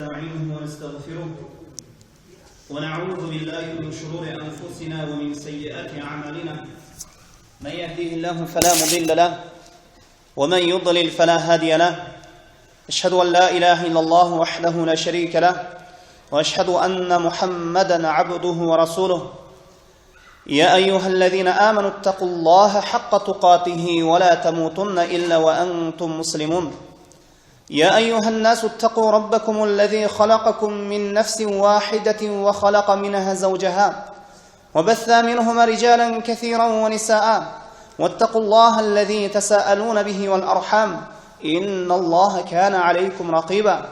نستعينه ونستغفره ونعوذ بالله من شرور أنفسنا ومن سيئات أعمالنا من يهديه الله فلا مضل له ومن يضلل فلا هادي له أشهد أن لا إله إلا الله وحده لا شريك له وأشهد أن محمدا عبده ورسوله يا أيها الذين آمنوا اتقوا الله حق تقاته ولا تموتن إلا وأنتم مسلمون يا أيها الناس اتقوا ربكم الذي خلقكم من نفس واحدة وخلق منها زوجها وبث منهما رجالا كثيرا ونساء واتقوا الله الذي تساءلون به والأرحام إن الله كان عليكم رقيبا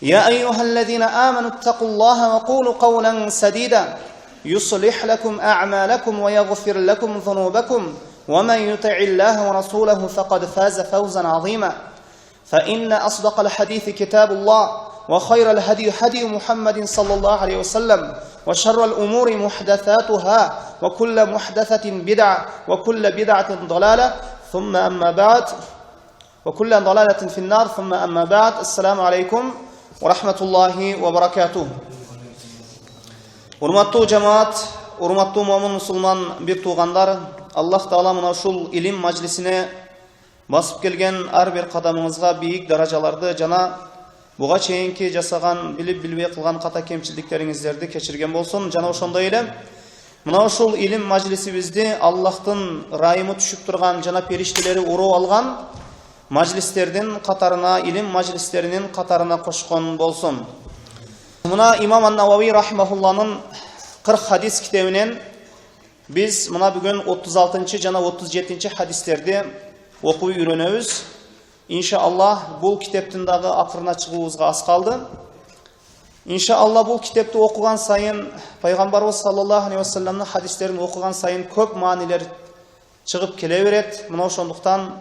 يا أيها الذين آمنوا اتقوا الله وقولوا قولا سديدا يصلح لكم أعمالكم ويغفر لكم ذنوبكم ومن يطع الله ورسوله فقد فاز فوزا عظيما فإن أصدق الحديث كتاب الله وخير الهدي هدي محمد صلى الله عليه وسلم وشر الأمور محدثاتها وكل محدثة بدعة وكل بدعة ضلالة ثم أما بعد وكل ضلالة في النار ثم أما بعد السلام عليكم ورحمة الله وبركاته. Урматтуу жамаат, урматтуу момун мусулман бир туугандар, Аллах Таала мына ушул илим мажлисине басып келген ар бир кадамыңызга бийик даражаларды жана буга чейинки жасаган билип-билбей кылган ката кемчилдиктериңиздерди кечирген болсун. Жана ошондой эле мына ушул илим мажлисибизди Аллахтын райымы түшүп турган жана периштелери уруп алган мажлистердин катарына, илим мажлистеринин катарына кошкон болсун. Мына Имам ан-Навави рахимахулланын 40 хадис китебинен биз мына бүгүн 36 жана 37 хадистерди окуп үйрөнөбүз. Иншааллах бул китептин дагы акырына чыгуубузга аз калды. Иншааллах бул китепти окуган сайын пайгамбарыбыз саллаллаху алейхи вассаламдын хадистерин окуган сайын көп маанилер чыгып келе берет. Мына ошондуктан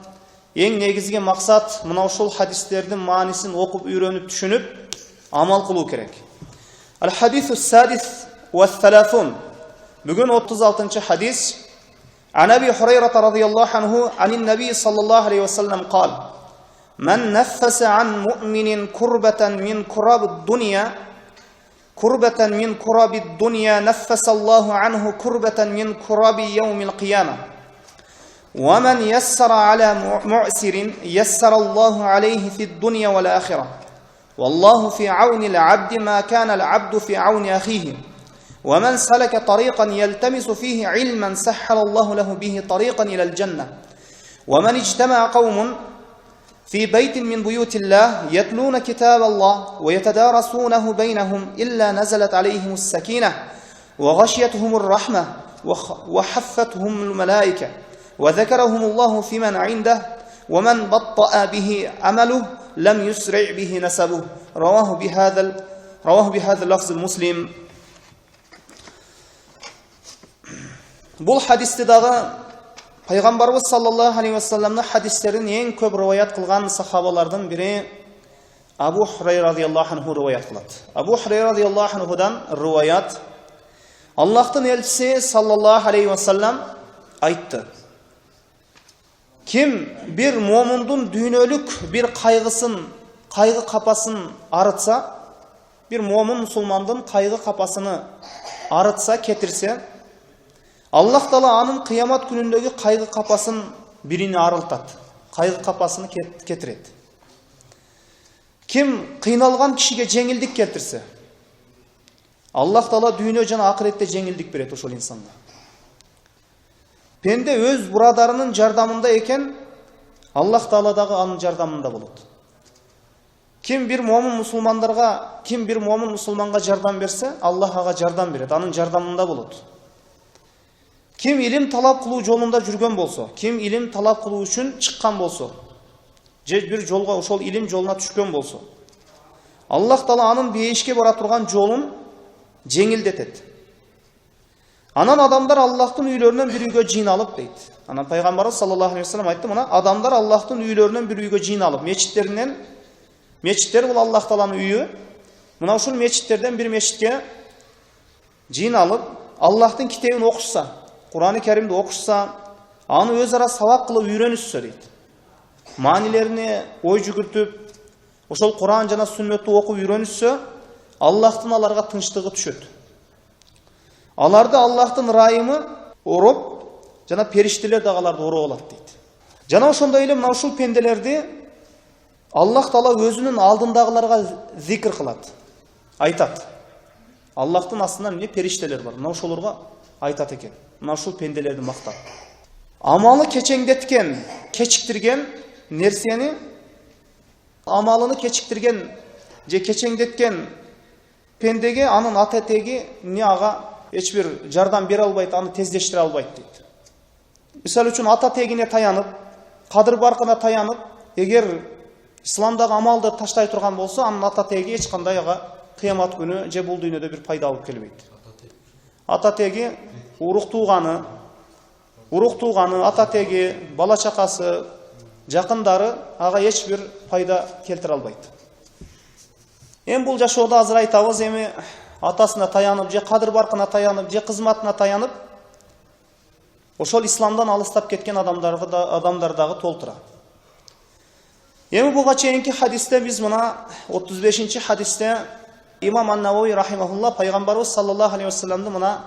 эң негизги максат мына ушул хадистердин маанисин окуп үйрөнүп түшүнүп амал кылуу керек. Al-Hadithu Sadis wa Thalathun. Бүгүн 36 хадис. عن أبي هريرة رضي الله عنه عن النبي صلى الله عليه وسلم قال: من نفس عن مؤمن كربة من كرب الدنيا نفس الله عنه كربة من كرب يوم القيامة ومن يسر على معسر يسر الله عليه في الدنيا والآخرة والله في عون العبد ما كان العبد في عون أخيه ومن سلك طريقا يلتمس فيه علما سهل الله له به طريقا إلى الجنة ومن اجتمع قوم في بيت من بيوت الله يتلون كتاب الله ويتدارسونه بينهم إلا نزلت عليهم السكينة وغشيتهم الرحمة وحفتهم الملائكة وذكرهم الله في من عنده ومن بطأ به عمله لم يسرع به نسبه رواه بهذا اللفظ المسلم. Бұл хадисті дағы пайғамбарыбыз саллаллаху алейхи вассаламның хадистерін ең көп риваят қылған сахабалардың бірі Абу Хурайра радиаллаху анху риваят қылады. Абу Хурайра радиаллаху анхудан риваят: Аллахтың елшісі саллаллаху алейхи вассалам айтты: Кім бір момындың дүйнөлік бір қайғы қапасын арытса, бір момын мұсылмандың қайғы қапасыны арытса, кетірсе, Аллах Таала анын кыямат күнүндөгү кайгы капасын бирине арылтат. Кайгы капасын кетирет. Ким кыйналган кишиге жеңилдик келтирсе, Аллах Таала дүйнө жана акыретте жеңилдик берет ошол инсанга. Пенде өз бурадарынын жардамында экен, Аллах Таала дагы анын жардамында болот. Ким бир момун мусулманга жардам берсе, Аллах ага жардам берет, анын жардамында болот. Ким илим талап кылуу жолунда жүргөн болсо, ким илим талап кылуу үчүн чыккан болсо, же бир жолго ошол илим жолуна түшкөн болсо, Аллах Таала анын бейишке бара турган жолун жеңилдетет. Анан адамдар Аллахтын үйлөрүнөн бир үйгө жыйналып дейт. Анан пайгамбарыбыз саллаллаху алейхи вассалам айтты: мына адамдар Аллахтын үйлөрүнөн бир үйгө жыйналып, мечиттер бул Аллах Тааланын үйү. Мына ушул мечиттерден бир мечитке жыйналып, Аллахтын китебин окушса, Кур'ан-ы Керимди окушса, аны өз ара сабак кылып үйрөнүшсө дейт. Маанилерине ой жүгүртүп, ошол Куран жана сүннөттү окуп үйрөнүшсө, Аллахтын аларга тынчтыгы түшөт. Аларды Аллахтын ырайымы ороп, жана периштелер дагы аларды ороп алат дейт. Жана ошондой эле мына ушул пенделерди Аллах Таала өзүнүн алдындагыларга зикр кылат, айтат. Аллахтын астынан эмне периштелер бар, мына ошолорго айтат экен. Мына ушул пенделерди мактап. Амалы кечеңдеткен, кечиктирген нерсени, амалыны кечиктирген же кечеңдеткен пендеге анын ата теги эмне ага эч бир жардам бере албайт, аны тездештире албайт дейт. Мисалы үчүн ата тегине таянып, кадыр баркына таянып, эгер исламдагы амалды таштай турган болсо, анын ата теги эч кандай ага кыямат күнү же бул дүйнөдө бир пайда алып келбейт. Ата теги урук тууганы, ата теги, бала чакасы, жакындары ага эч бир пайда келтире албайт. Эми бул жашоодо азыр айтабыз, эми атасына таянып, же кадыр баркына таянып, же кызматына таянып, ошол исламдан алыстап кеткен адамдар дагы толтура. Эми буга чейинки хадисте биз мына 35-чи хадисте имам Ан-Навави рахимахулла пайгамбарыбыз саллаллаху алейхи вассаламды мына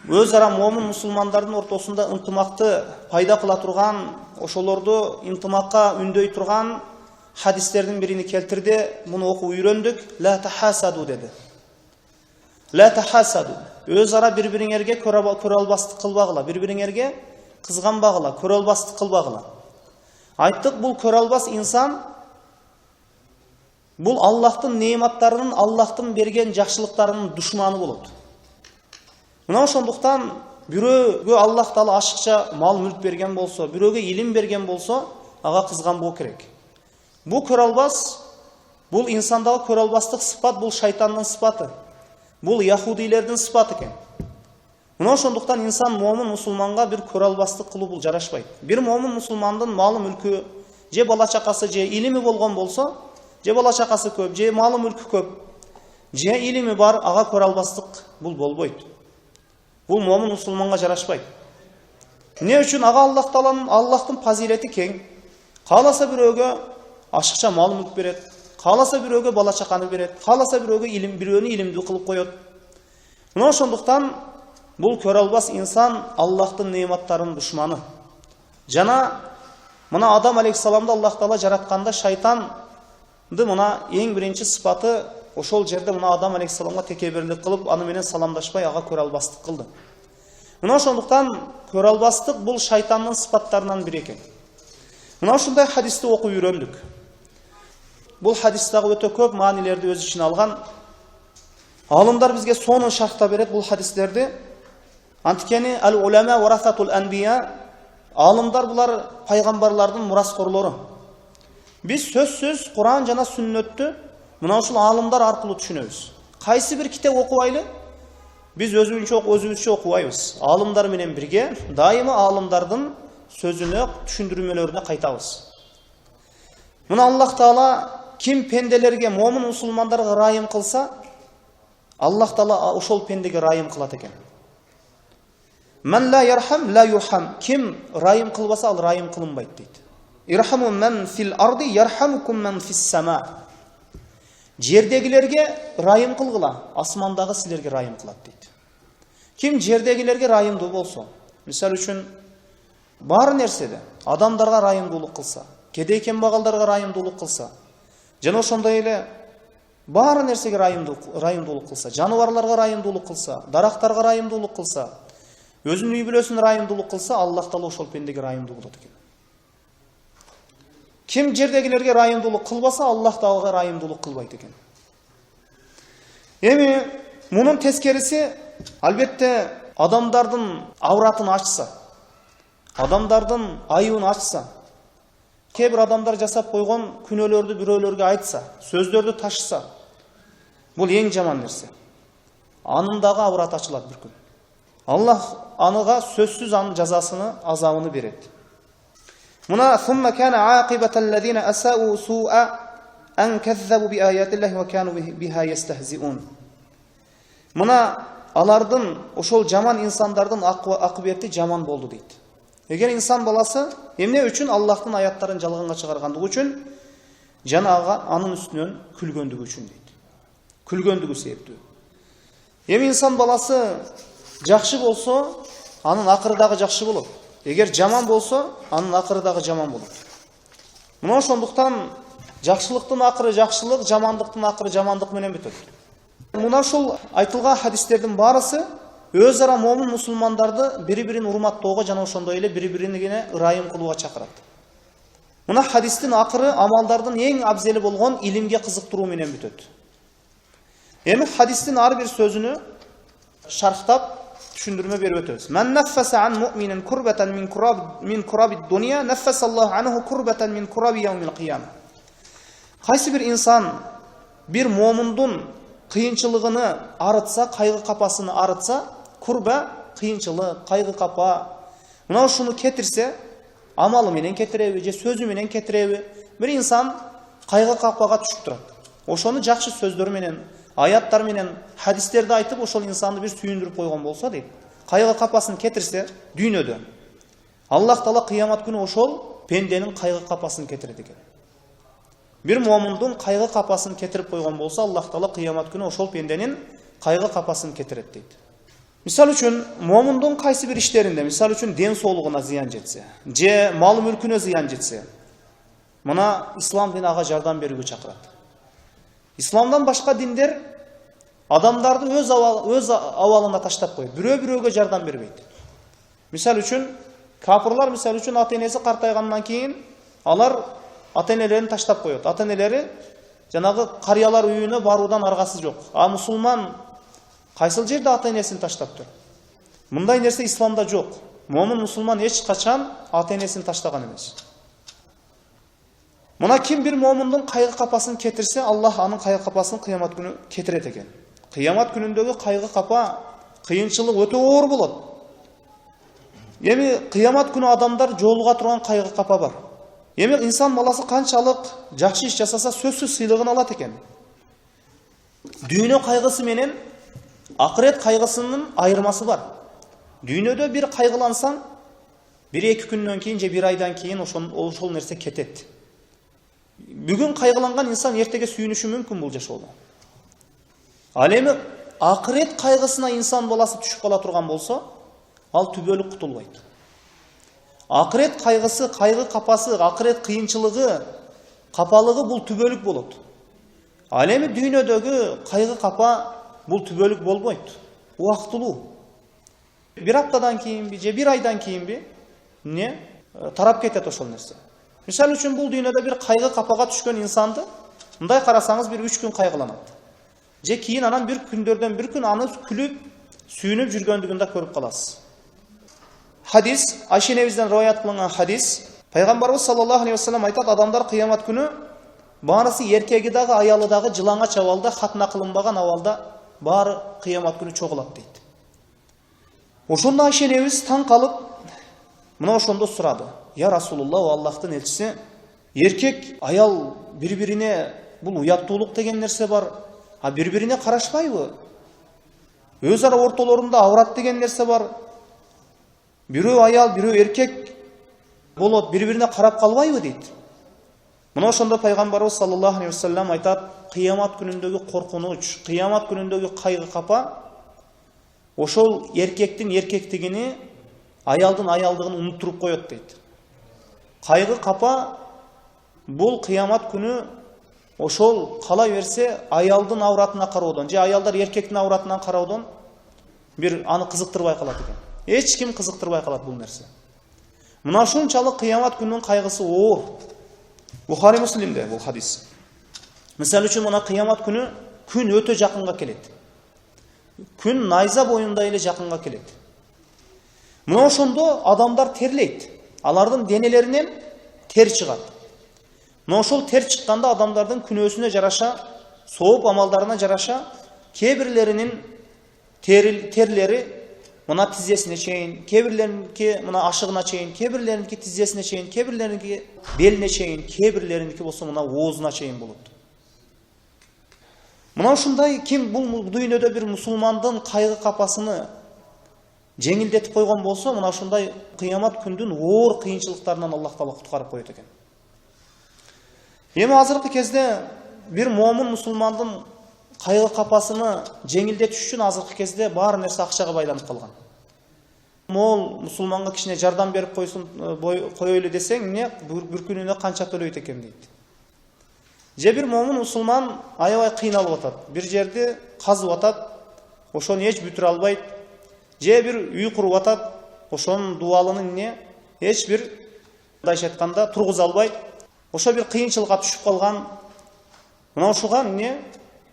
өз ара момун мусулмандардын ортосунда ынтымакты пайда кыла турган, ошолорду ынтымакка үндөй турган хадистердин бирини келтирди. Муну окуп үйрөндүк. Ла тахасаду деди. Ла тахасаду. Өз ара бири-бириңерге көрө албастык кылбагыла, бири-бириңерге кызганбагыла, көрө албастык кылбагыла. Айттык, бул көрө албас инсан бул Аллахтын неаматтарынын, Аллахтын берген жакшылыктарынын душманы болот. Мына ошондуктан бирөөгө Аллах Таала ашыкча мал мүлк берген болсо, бирөөгө илим берген болсо, ага кызганбоо керек. Бул көрө албас, бул инсандагы көрө албастык сыпат, бул шайтандын сыпаты. Бул яхудилердин сыпаты экен. Мына ошондуктан инсан момун мусулманга бир көрө албастык кылуу бул жарашпайт. Бир момун мусулмандын малы мүлкү, же бала чакасы, же илими болгон болсо, же бала чакасы көп, же малы мүлкү көп, же илими бар, ага көрө албастык бул болбойт. Бул момун мусулманга жарашпайт. Эмне үчүн? Ага Аллах Тааланын, Аллахтын фазилети кең. Кааласа бирөөгө ашыкча мал мүлк берет, кааласа бирөөгө бала чаканы берет, кааласа бирөөгө бирөөнү илимдүү кылып коет. Мына ошондуктан бул көрө албас инсан Аллахтын неаматтарынын душманы. Жана мына Адам алейхиссаламды Аллах Таала жаратканда шайтанды мына эң биринчи сыпаты ошол жерде мына Адам алейхиссаламга текеберлик кылып, аны менен саламдашпай ага көрө албастык кылды. Мына ошондуктан көрө албастык бул шайтандын сыпаттарынан бири экен. Мына ушундай хадисти окуп үйрөндүк. Бул хадистагы өтө көп маанилерди өз ичине алган. Алымдар бизге сонун шархта берет бул хадистерди. Антикени ал-улама варасатул анбия, алымдар булар пайгамбарлардын мураскорлору. Биз сөзсүз Куран жана сүннөттү мына ушул алымдар аркылуу түшүнөбүз. Кайсы бир китеп окубайлы, биз өзүбүзчө окубайбыз. Алымдар менен бирге дайыма алымдардын сөзүнө, түшүндүрмөлөрүнө кайтабыз. Мына Аллах Таала ким пенделерге, момун мусулмандарга ырайым кылса, Аллах Таала ошол пендеге ырайым кылат экен. Ман ла ярхам ла юрхам. Ким ырайым кылбаса, ал ырайым кылынбайт дейт. Ирхаму ман фил арди ярхамукум ман фис сама. Жердегилерге ырайым кылгыла, асмандагы силерге ырайым кылат дейт. Ким жердегилерге ырайымдуу болсо, мисалы үчүн бар нерседе адамдарга ырайымдуулук кылса, кедей кембагалдарга ырайымдуулук кылса, жана ошондой эле бар нерсеге ырайымдуулук кылса, жаныбарларга ырайымдуулук кылса, дарактарга ырайымдуулук кылса, өзүнүн үй бүлөсүнө ырайымдуулук кылса, Аллах Таала ошол пендеге ырайымдуу болот экен. Ким жердегилерге ырайымдуулук кылбаса, Аллах Таалага ырайымдуулук кылбайт экен. Эми мунун тескериси, албетте адамдардын авратын ачса, адамдардын айыбын ачса, кээ бир адамдар жасап койгон күнөөлөрдү бирөөлөргө айтса, сөздөрдү ташыса, бул эң жаман нерсе. Анын дагы авраты ачылат бир күн. Аллах аныга сөзсүз анын жазасыны, азабын берет. Мына сумма кана акибаталлазина асау суа ан каззабу би аятиллахи ва кану биха ястахзиун. Мына алардын, ошол жаман инсандардын акыбети жаман болду дейт. Эгер инсан баласы эмне үчүн Аллахтын аяттарын жалганга чыгаргандыгы үчүн жанага анын үстүнөн күлгөндүгү үчүн дейт. Күлгөндүгү себептүү. Эми инсан баласы жакшы болсо, анын акыры дагы жакшы болот. Эгер жаман болсо, анын акыры дагы жаман болот. Мына ошондуктан жакшылыктын акыры жакшылык, жамандыктын акыры жамандык менен бүтөт. Мына ушул айтылган хадистердин баарысы өз ара момун мусулмандарды бири-бирин урматтоого жана ошондой эле бири-бирине ырайым кылууга чакырат. Мына хадистин акыры амалдардын эң абзели болгон илимге кызыктыруу менен бүтөт. Эми хадистин ар бир сөзүнү шархтап түшүндүрмө берип өтөбүз. Мен наффаса ан муъминин курбатан мин кураби дуния, наффасаллаху анху курбатан мин кураби яумил кыяма. Кайсы бир инсан бир момундун кыйынчылыгыны арытса, кайгы капасыны арытса, курба кыйынчылык, кайгы капа. Мына ушуну кетирсе, амалы менен кетиреби, же сөзү менен кетиреби, бир инсан кайгы капага түшүп турат. Ошону жакшы сөздөр менен, аяттар менен, хадистерди айтып, ошол инсанды бир сүйүндүрүп койгон болсо дейт. Кайгы капасын кетирсе, дүйнөдө Аллах Таала кыямат күнү ошол пенденин кайгы капасын кетирет экен. Бир момундун кайгы капасын кетирип койгон болсо, Аллах Таала кыямат күнү ошол пенденин кайгы капасын кетирет дейт. Мисал үчүн, момундун кайсы бир иштеринде, мисал үчүн ден соолугуна зыян жетсе, же мал мүлкүнө зыян жетсе, мына ислам дини ага жардам берүүгө чакырат. Исламдан башка диндер адамдарды өз абалына таштап коет. Бирөө-бирөөгө жардам бербейт. Мисал үчүн, капырлар мисал үчүн ата-энеси картайгандан кийин алар ата-энелерин таштап коет. Ата-энелери жанагы карыялар үйүнө баруудан аргасы жок. А мусулман кайсыл жерде ата-энесин таштаптыр? Мындай нерсе исламда жок. Момун мусулман эч качан ата-энесин таштаган эмес. Мына ким бир момундун кайгы капасын кетирсе, Аллах анын кайгы капасын кыямат күнү кетирет экен. Кыямат күнүндөгү кайгы капа, кыйынчылык өтө оор болот. Эми кыямат күнү адамдар жолуга турган кайгы капа бар. Эми инсан баласы канчалык жакшы иш жасаса, сөзсүз сыйлыгын алат экен. Дүйнө кайгысы менен акырет кайгысынын айырмасы бар. Дүйнөдө бир кайгылансаң, 1-2 күндөн кийин же 1 айдан кийин ошол нерсе кетет. Бүгүн кайгыланган инсан эртеге сүйүнүшү мүмкүн бул жашоодо. Ал эми акырет кайгысына инсан баласы түшүп кала турган болсо, ал түбөлүк кутулбайт. Акырет кайгысы, кайгы капасы, акырет кыйынчылыгы, капалыгы бул түбөлүк болот. Ал эми дүйнөдөгү кайгы капа бул түбөлүк болбойт. Убактылуу. 1 аптадан кийинби же 1 айдан кийинби тарап кетет ошол нерсе. Мисал үчүн бул дүйнөдө бир кайгы капага түшкөн инсанды мындай карасаңыз 1-3 күн кайгыланат. Же кийин анан бир күндөрдөн бир күн аны күлүп, сүйүнүп жүргөндүгүн да көрүп каласыз. Хадис, Айша энебизден риваят кылынган хадис, Пайгамбарыбыз саллаллаху алейхи вассалам айтат, адамдар кыямат күнү баарысы эркеги дагы, аялы дагы жылаңач абалда, хатна кылынбаган абалда баары кыямат күнү чогулат дейт. Ошондо Айша энебиз таң калып, мына ошондо сурады: "Я Расулуллах, Аллахтын элчиси, эркек, аял бири-бирине бул уяттуулук деген нерсе бар, а бири-бирине карашпайбы? Өз ара ортолорунда аврат деген нерсе бар. Бирөө аял, бирөө эркек болот, бири-бирине карап калбайбы?" дейт. Мына ошондо Пайгамбарыбыз саллаллаху алейхи вассалам айтат: кыямат күнүндөгү коркунуч, кыямат күнүндөгү кайгы капа ошол эркектин эркектигини, аялдын аялдыгын унуттуруп коет дейт. Кайгы капа бул кыямат күнү ошол кала берсе аялдын авратына кароодон же аялдар эркектин авратынан кароодон бир аны кызыктырбай калат экен. Эч ким кызыктырбай калат бул нерсе. Мына ушунчалык кыямат күнүнүн кайгысы оор. Бухари Муслимде бул хадис. Мисал үчүн мына кыямат күнү күн өтө жакынга келет. Күн найза боюнда эле жакынга келет. Мына ошондо адамдар терлейт. Алардын денелеринен тер чыгат. Мына ошол тер чыкканда адамдардын күнөөсүнө жараша, сооп амалдарына жараша, кээ-бирлеринин терлери мына тизесине чейин, кээ-бирлериники мына ашыгына чейин, кээ-бирлериники тизесине чейин, кээ-бирлериники белине чейин, кээ-бирлериники болсо мына оозуна чейин болот. Мына ушундай ким бул дүйнөдө бир мусулмандын кайгы капасыны жеңилдетип койгон болсо, мына ушундай кыямат күндүн оор кыйынчылыктарынан Аллах Таала куткарып коет экен. Эми азыркы кезде бир момун мусулмандын кайгы капасыны жеңилдетиш үчүн азыркы кезде баары нерсе акчага байланып калган. Мол мусулманга кичине жардам берип коелу десең, эмне бир күнүнө канча төлөйт экен дейт. Же бир момун мусулман аябай кыйналып атат, бир жерди казып атат, ошону эч бүтүрө албайт. Же бир үй куруп атат, ошонун дубалынын эч бир мындайча айтканда тургуза албайт. Ошо бир кыйынчылыкка түшүп калган. Мына ушуга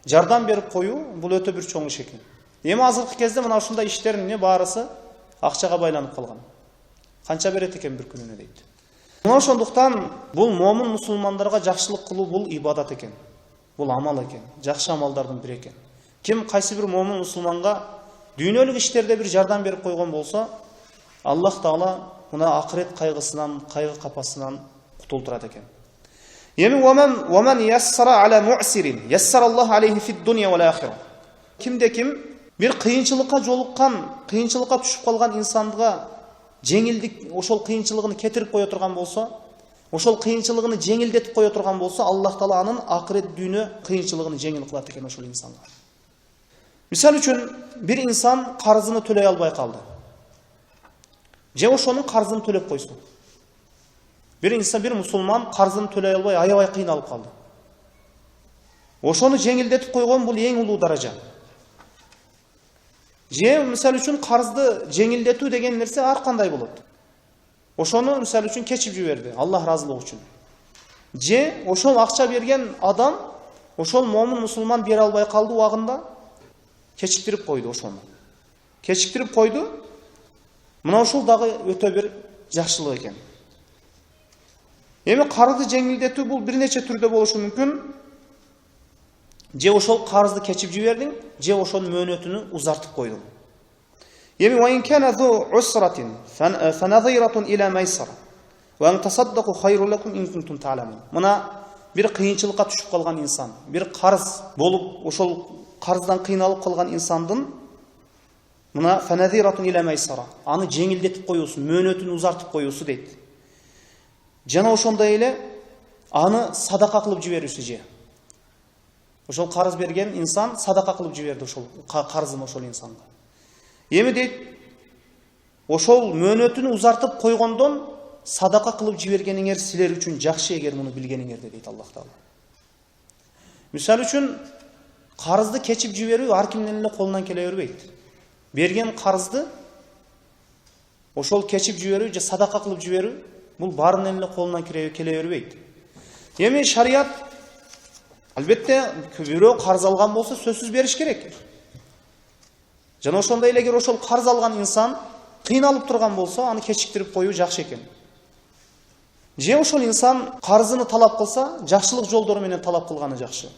жардам берип коюу бул өтө бир чоң иш экен. Эми азыркы кезде мына ушундай иштердин баарысы акчага байланып калган. Канча берет экен бир күнүнө дейт. Мына ошондуктан бул момун мусулмандарга жакшылык кылуу бул ибадат экен. Бул амал экен. Жакшы амалдардын бири экен. Ким кайсы бир момун мусулманга дүйнөлүк иштерде бир жардам берип койгон болсо, Аллах Таала мына акырет кайгысынан, кайгы капасынан кутултурат экен. Эми ومن يسر على معسر يسر الله عليه في الدنيا والآخرة. Кимде ким бир кыйынчылыкка жолуккан, кыйынчылыкка түшүп калган инсанга жеңилдик, ошол кыйынчылыгын кетирип кое турган болсо, ошол кыйынчылыгын жеңилдетип кое турган болсо, Аллах Таала анын акырет дүйнө кыйынчылыгын жеңил кылат экен ошол инсанга. Мисалы үчүн бир инсан карызын төлөй албай калды. Же ошонун карызын төлөп койсун. Бир инсан, бир мусулман карызын төлөй албай аябай кыйналып калды. Ошону жеңилдетип койгон бул эң улуу даража. Же мисалы үчүн карызды жеңилдетүү деген нерсе ар кандай болот. Ошону мисалы үчүн кечип жиберди, Аллах ыраазылыгы үчүн. Же ошол акча берген адам ошол момун мусулман бере албай калды убагында кечиктирип койду ошону. Кечиктирип койду. Мына ушул дагы өтө бир жакшылык экен. Эми карызды жеңилдетүү бул бир нече түрдө болушу мүмкүн. Же ошол карызды кечип жибердиң, же ошонун мөөнөтүнү узартып койдуң. Эми وَإِنْ كَانَ ذُو عُسْرَةٍ فَنَظِيرَةٌ إِلَى مَيْسَرَةٍ وَأَنْ تَصَدَّقُوا خَيْرٌ لَكُمْ إِنْ كُنْتُمْ تَعْلَمُونَ. Мына бир кыйынчылыкка түшүп калган инсан, бир карыз болуп, ошол карыздан кыйналып калган инсандын мына فَنَظِيرَةٌ إِلَى مَيْسَرَةٍ аны жеңилдетип коюусу, мөөнөтүн узартып коюусу дейт. Жана ошондой эле аны садака кылып жиберүүсү же. Ошол карыз берген инсан садака кылып жиберди ошол карызын ошол инсанга. Эми дейт, ошол мөөнөтүн узартып койгондон садака кылып жибергениңер силер үчүн жакшы эгер муну билгениңерде дейт Аллах Таала. Мисалы үчүн карызды кечип жиберүү ар кимдин эле колунан келе бербейт. Берген карызды ошол кечип жиберүү же садака кылып жиберүү бул баарынын эле колунан келе бербейт. Эми шарият албетте бирөө карыз алган болсо сөзсүз бериш керек. Жана ошондой эле эгер ошол карыз алган инсан кыйналып турган болсо, аны кечиктирип коюу жакшы экен. Же ошол инсан карызыны талап кылса, жакшылык жолдору менен талап кылганы жакшы.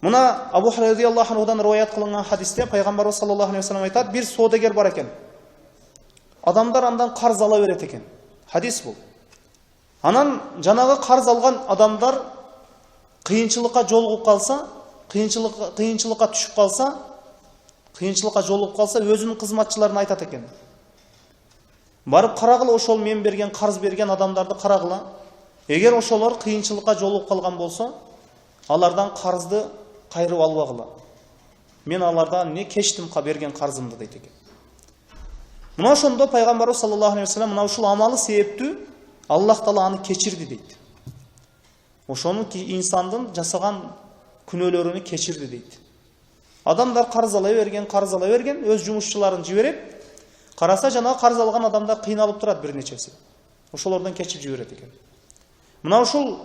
Мына Абу Хурайра радиаллаху анхудан риваят кылынган хадисте пайгамбарыбыз саллаллаху алейхи ва саллям айтат, бир соодагер бар экен. Адамдар андан карыз ала берет экен. Хадис бул. Анан жанагы карыз алган адамдар кыйынчылыкка жолугуп калса, кыйынчылыкка түшүп калса, өзүнүн кызматчыларына айтат экен. Барып карагыла, ошол мен берген карыз берген адамдарды карагыла. Эгер ошолор кыйынчылыкка жолугуп калган болсо, алардан карызды кайрып албагыла. Мен алардан кечтим берген карызымды дейт экен. Мына ошондо пайгамбарыбыз саллаллаху алейхи ва саллям мына ушул амалы себептүү Аллах Таала аны кечирди дейт. Ошонун инсандын жасаган күнөөлөрүнү кечирди дейт. Адамдар карыз ала берген, өз жумушчуларын жиберет. Караса жана карыз алган адамдар кыйналып турат бир нечеси. Ошолордон кечип жиберет экен. Мына ушул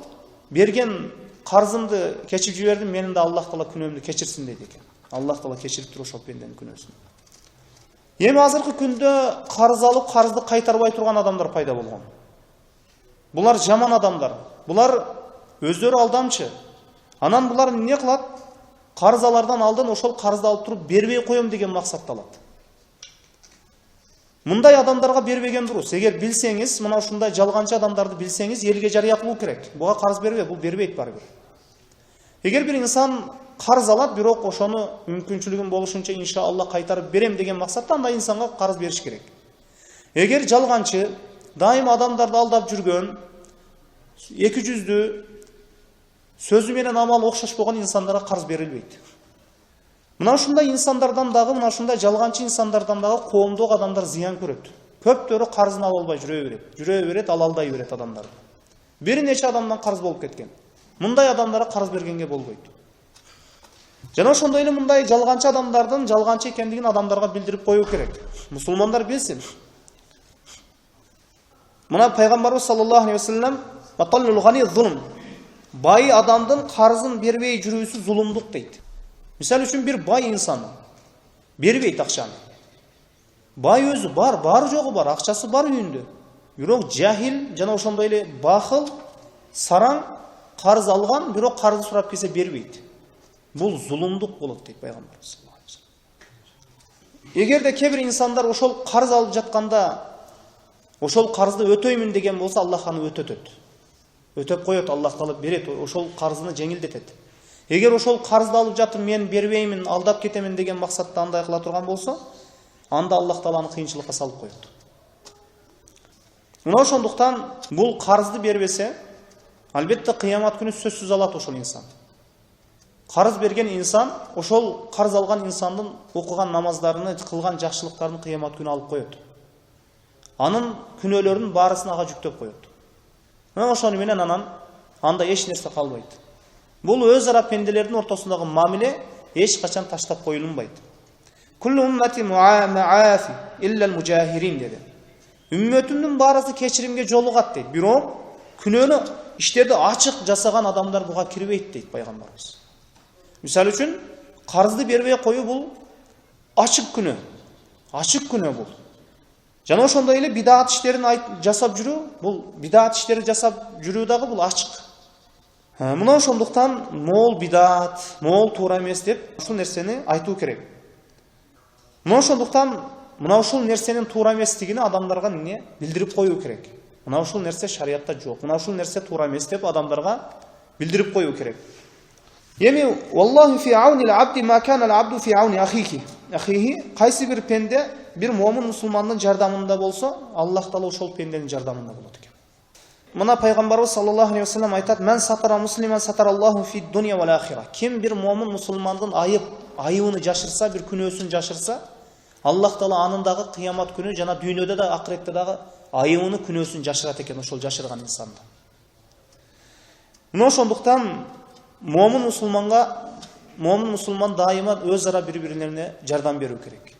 берген карызымды кечип жибердим, менин да Аллах Таала күнөөмдү кечирсин дейт экен. Аллах Таала кечирип туруп ошол бенденин күнөөсүн. Эми азыркы күндө карыз алып, карызды кайтарбай турган адамдар пайда болгон. Булар жаман адамдар. Булар өздөрү алдамчы. Анан булар эмне кылат? Карыз алардан алдын ошол карызды алып туруп бербей коем деген максатта алат. Мындай адамдарга бербеген дурус. Эгер билсеңиз, мына ушундай жалганчы адамдарды билсеңиз, элге жарыя кылуу керек. Буга карыз бербе, бул бербейт барыбир. Эгер бир инсан карыз алат, бирок ошону мүмкүнчүлүгүм болушунча иншалла кайтарып берем деген максатта андай инсанга карыз бериш керек. Эгер жалганчы, дайым адамдарды алдап жүргөн, эки жүздүү, сөзү менен амалы окшош болгон инсандарга карыз берилбейт. Мына ушундай инсандардан дагы, мына ушундай жалганчы инсандардан дагы коомдук адамдар зыян көрөт. Көптөрү карызын ала албай жүрө берет, алалдай берет адамдар. Бир нече адамдан карыз болуп кеткен. Мындай адамдарга карыз бергенге болбойт. Жана ошондой эле мындай жалганчы адамдардын жалганчы экендигин адамдарга билдирип коюу керек. Мусулмандар билсин. Мына пайгамбарыбыз саллаллаху алейхи ва саллям маталлул гани зулм. Бай адамдын карызын бербей жүрүүсү зулумдук дейт. Мисалы үчүн бир бай инсан бербейт акчаны. Бай өзү бары жогу бар, акчасы бар үйүндө. Бирок жахил жана ошондой эле бахыл, сараң карыз алган, бирок карызды сурап келсе бербейт. Бул зулумдук болот дейт пайгамбарыбыз саллаллаху алейхи ва саллям. Эгерде кээ бир инсандар ошол карыз алып жатканда ошол карызды өтөймүн деген болсо, Аллах аны өтөтөт. Өтөп коет, Аллах таала берет, ошол карызды жеңилдетет. Эгер ошол карызды алып жатып мен бербеймин, алдап кетемин деген максатта андай кыла турган болсо, анда Аллах таала аны кыйынчылыкка салып коет. Мына ошондуктан бул карызды бербесе, албетте кыямат күнү сөзсүз алат ошол инсан. Карыз берген инсан, ошол карыз алган инсандын окуган намаздарыны, кылган жакшылыктарын кыямат күнү алып коет. Анын күнөөлөрүнүн баарысын ага жүктөп коет. Мына ошону менен анда эч нерсе калбайт. Бул өз ара пенделердин ортосундагы мамиле эч качан таштап коюлунбайт. Куллу уммати муаафи иллал мужахирин деди. Үммөтүмдүн баарысы кечиримге жолугат дейт. Бирок күнөөнү иштерди ачык жасаган адамдар буга кирбейт дейт пайгамбарыбыз. Мисалы үчүн карызды бербей коюу бул ачык күнөө. Ачык күнөө бул. Жана ошондой эле бидаат иштерин жасап жүрүү, бул бидаат иштерин жасап жүрүү дагы бул ачык. Мына ошондуктан моол бидаат, моол туура эмес деп ушул нерсени айтуу керек. Мына ошондуктан мына ушул нерсенин туура эместигин адамдарга эмне билдирип коюу керек. Мына ушул нерсе шариятта жок. Мына ушул нерсе туура эмес деп адамдарга билдирип коюу керек. Эми валлаху фи аунил абди ма кана ал абду фи ауни ахихи. Кайсы бир пенде бир момун мусулмандын жардамында болсо, Аллах таала ошол пенденин жардамында болот экен. Мына пайгамбарыбыз саллаллаху алейхи ва саллям айтат: "Мен сатара муслиман сатараллаху фи дуния вал ахира." Ким бир момун мусулмандын айыбын жашырса, бир күнөөсүн жашырса, Аллах таала анындагы кыямат күнү жана дүйнөдө да акыретте дагы айыбын, күнөөсүн жашырат экен ошол жашырган инсанды. Мына ошондуктан момун мусулман дайыма өз ара бири-бирине жардам берүү керек.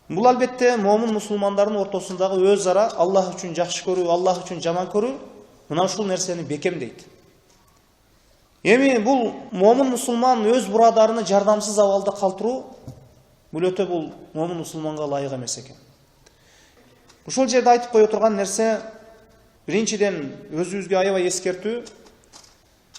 Бул албетте момун мусулмандардын ортосундагы өз ара Аллах үчүн жакшы көрүү, Аллах үчүн жаман көрүү, мына ушул нерсени бекемдейт. Эми бул момун мусулман өз бурадарыны жардамсыз абалда калтыруу, бул өтө бул момун мусулманга ылайык эмес экен. Ушул жерде айтып кое турган нерсе, биринчиден өзүбүзгө аябай эскертүү.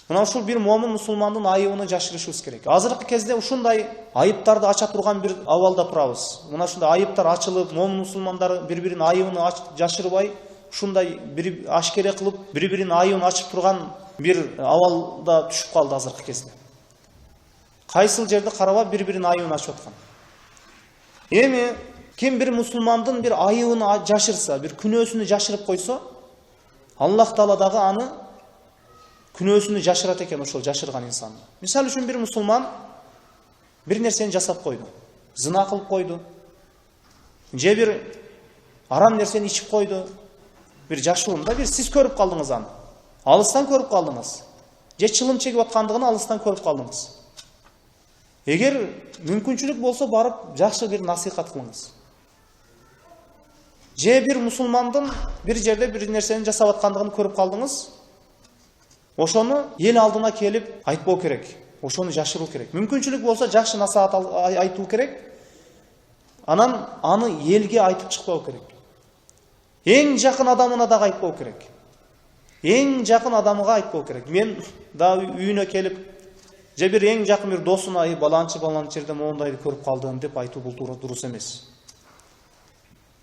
Мына ушул бир момун мусулмандын айыбын жашырышыбыз керек. Азыркы кезде ушундай айыптарды ача турган бир абалда турабыз. Мына ушундай айыптар ачылып, момун мусулмандар бири-биринин айыбын жашырбай, ушундай бир ашкере кылып, бири-биринин айыбын ачып турган бир абалда түшүп калды азыркы кезде. Кайсыл жерде караба бири-биринин айыбын ачып аткан. Эми ким бир мусулмандын бир айыбын жашырса, бир күнөөсүнү жашырып койсо, Аллах таала дагы аны күнөөсүнү жашырат экен ошол жашырган инсанды. Мисалы үчүн бир мусулман бир нерсени жасап койду. Зына кылып койду. Же бир арам нерсени ичип койду. Бир жашыруунда бир сиз көрүп калдыңыз аны. Алыстан көрүп калдыңыз. Же чылым чегип аткандыгын алыстан көрүп калдыңыз. Эгер мүмкүнчүлүк болсо барып жакшы бир насихат кылыңыз. Же бир мусулмандын бир жерде бир нерсени жасап аткандыгын көрүп калдыңыз. Ошону эл алдына келип айтпоо керек. Ошону жашыруу керек. Мүмкүнчүлүк болсо жакшы насихат айтуу керек. Анан аны элге айтып чыкпоо керек. Эң жакын адамына дагы айтпоо керек. Эң жакын адамыга айтпоо керек. Мен дагы үйүнө келип, же бир эң жакын бир досуна баланчы жерде моундайды көрүп калдым деп айтуу бул дурус эмес.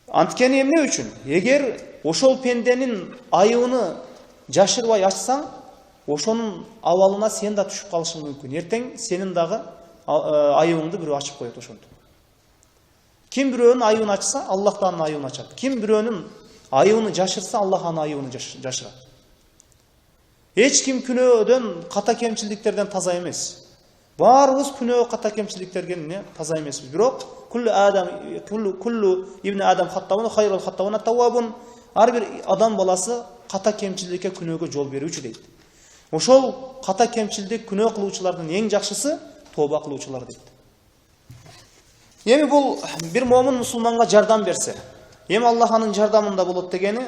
Анткени эмне үчүн? Эгер ошол пенденин айыбын жашырбай ачсаң, ошонун абалына сен да түшүп калышың мүмкүн. Эртең сенин дагы айыбыңды бирөө ачып коет ошондо. Ким бирөөнүн айыбын ачса, Аллах да анын айыбын ачат. Ким бирөөнүн айыбын жашырса, Аллах анын айыбын жашырат. Eч kim күнөөдөн, ката кемчилдиктерден таза эмес. Баарыбыз күнөө, ката кемчилдиктерден таза эмеспиз. Бирок куллу ибн адам хаттабун хайрул хаттабун таввабун. Ар бир адам баласы ката кемчилдикке, күнөөгө жол берүүчү дейт. Ошол ката кемчилдик күнөө кылуучулардын эң жакшысы тооба кылуучулар дейт. Эми бул бир момун мусулманга жардам берсе, эми Аллах анын жардамында болот дегени,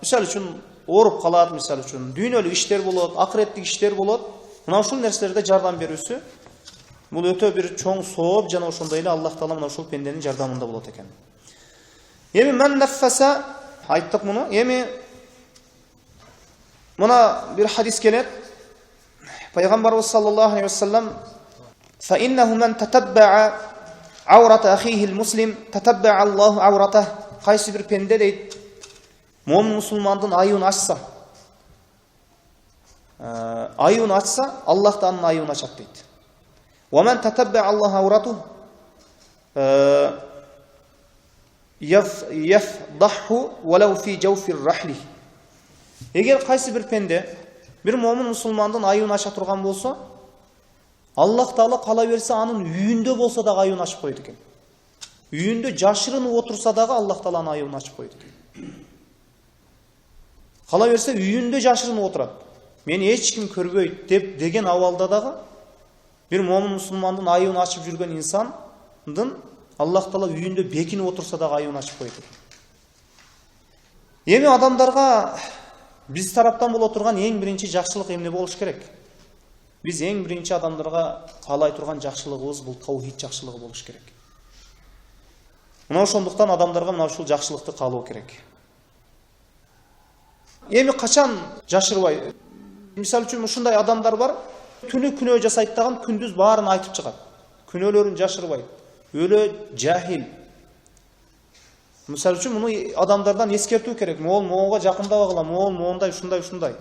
мисалы үчүн ооруп калат, мисалы үчүн дүйнөлүк иштер болот, акыреттик иштер болот. Мына ушул нерселерде жардам берүүсү бул өтө бир чоң сооп, жана ошондой эле Аллах таала мына ушул пенденин жардамында болот экен. Эми мен наффаса айттык муну. Эми мына бир хадис келет. Пайгамбарыбыз саллаллаху алейхи ва саллям: "Фа иннаху ман татабба'a аурата ахихил муслим татабба'a Аллаху ауратах." Кайсы бир пенде дейт, момун мусулмандын айыбын ачса, Аллах да анын айыбын ачат дейт. "Ва ман татабба'a Аллаху аурату яфдаху валау фи жауфир рахли." Эгер кайсы бир пенде бир момун мусулмандын айыбын ача турган болсо, Аллах таала кала берсе анын үйүндө болсо дагы айыбын ачып коет экен. Үйүндө жашырынып отурса дагы Аллах таала анын айыбын ачып коет экен. Кала берсе үйүндө жашырынып отурат. Мени эч ким көрбөйт деп деген абалда дагы бир момун мусулмандын айыбын ачып жүргөн инсандын Аллах таала үйүндө бекинип отурса дагы айыбын ачып коет экен. Эми адамдарга биз тараптан боло турган эң биринчи жакшылык эмне болуш керек? Биз эң биринчи адамдарга каалай турган жакшылыгыбыз бул таухид жакшылыгы болуш керек. Мына ошондуктан адамдарга мына ушул жакшылыкты каалоо керек. Эми качан жашырбай? Мисалы үчүн ушундай адамдар бар, түнү күнөө жасайт даган күндүз баарын айтып чыгат. Күнөөлөрүн жашырбайт. Өлө жахил. Мисалы үчүн муну адамдардан эскертүү керек. Моонго жакындабагыла, моондай ушундай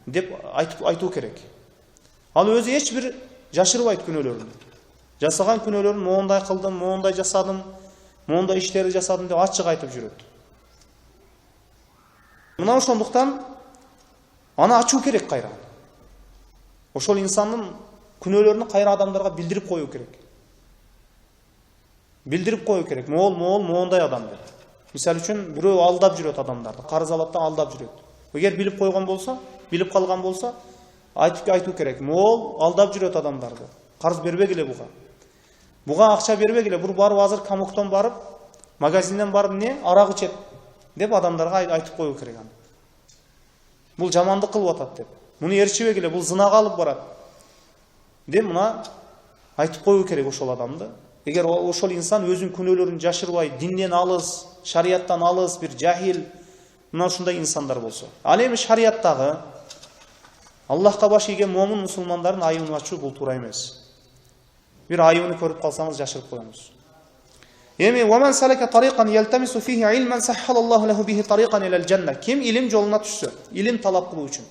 деп айтуу керек. Ал өзү эч бир жашырбайт күнөөлөрүн. Жасаган күнөөлөрүн моондай кылдым, моондай жасадым, моондай иштерди жасадым деп ачык айтып жүрөт. Мына ошондуктан аны ачуу керек кайра. Ошол инсандын күнөөлөрүн кайра адамдарга билдирип коюу керек. Билдирип коюу керек. Моондай адам деп. Мисалы үчүн бирөө алдап жүрөт адамдарды, карыз алат да алдап жүрөт. Эгер билип койгон болсо, билип калган болсо, айтуу керек. Алдап жүрөт адамдарды. Карыз бербегиле буга. Буга акча бербегиле. Бур барып азыр камоктон барып, магазинден барып арак ичет деп адамдарга айтып коюу керек аны. Бул жамандык кылып атат деп. Муну ээрчибегиле, бул зынага алып барат деп мына айтып коюу керек ошол адамды. Эгер ошол инсан өзүнүн күнөөлөрүн жашырбай, динден алыс, шарияттан алыс, бир жахил, мына ушундай инсандар болсо. Ал эми шарияттагы Аллахка баш ийген момун мусулмандардын айыбын ачуу бул туура эмес. Бир айыбын көрүп калсаңыз жашырып коюңуз. Эми "Ваман салака тарикан ялтамису фихи илман саххалаллаху лаху бихи тарикан илал жанна." Ким илим жолуна түшсө, илим талап кылуу үчүн